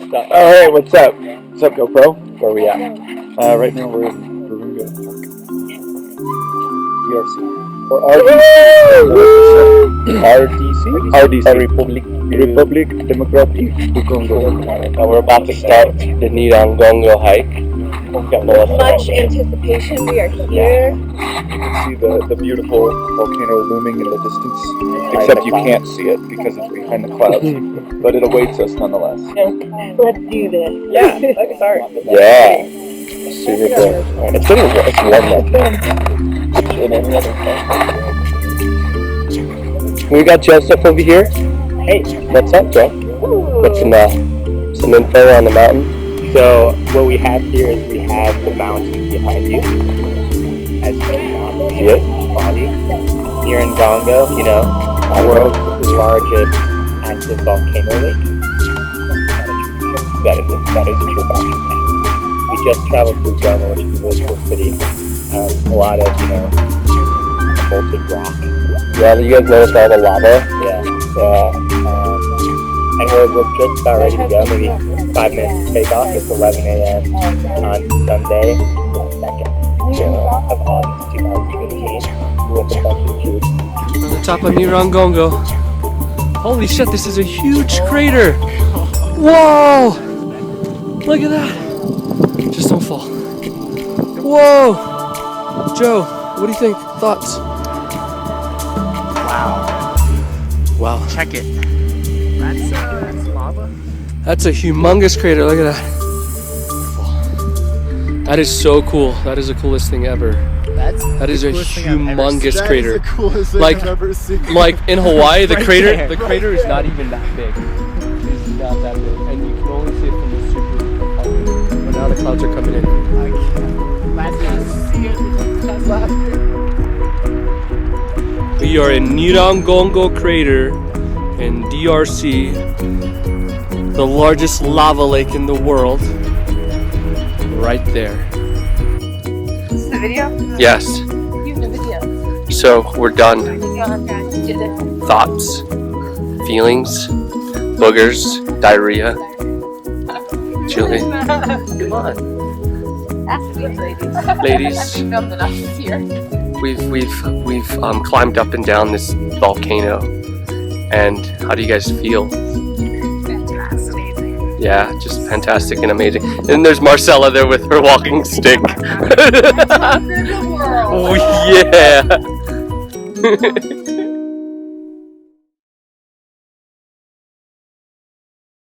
Alright, what's up? What's up, GoPro? Where are we at? Right now we're in Virunga Park. DRC. Or RDC? Republic Democratic of Congo. And we're about to start the Nyirangongo hike. Much anticipation, we are here. You can see the beautiful volcano looming in the distance. Except you can't see it because it's behind the clouds. But it awaits us nonetheless. Let's do this. Yeah, let's start. Yeah. Super cool. It's warm up. We got Joseph over here. Hey, what's up, Joe? Got some info on the mountain. So what we have here is we have the mountain behind you. As you can see it, body. Nyirangongo, you know, the world's largest active volcano lake. That is a true fact. We just traveled through Ghana, which is a really cool city. A lot of, molten rock. Yeah, you guys noticed all the lava? Yeah. And we're just about ready to go, maybe 5 minutes to take off. It's 11 a.m. on Sunday, the 2nd of August 2015. With a bunch of kids. On the top of Nyirangongo. Holy shit, this is a huge crater! Whoa! Look at that! Just don't fall. Whoa! Joe, what do you think? Thoughts? Wow. Check it. That's lava. That's a humongous crater. Look at that. That is so cool. That is the coolest thing ever. That is a humongous crater. That is the coolest thing I've ever seen. Like in Hawaii, the Right crater there. the crater is not even that big. It's not that big. And you can only see it from the super high. But now the clouds are coming in. I can't. Last year, see it. That's last year. We are in Nyirangongo crater in DRC, the largest lava lake in the world. Right there. This is the video? Yes. You have the video. So we're done. Did it. Thoughts, feelings, boogers, diarrhea. Julie, Come on. That's good, ladies. I filmed enough here. We've climbed up and down this volcano, and how do you guys feel? Fantastic. Yeah, just fantastic and amazing. And there's Marcella there with her walking stick. Oh yeah.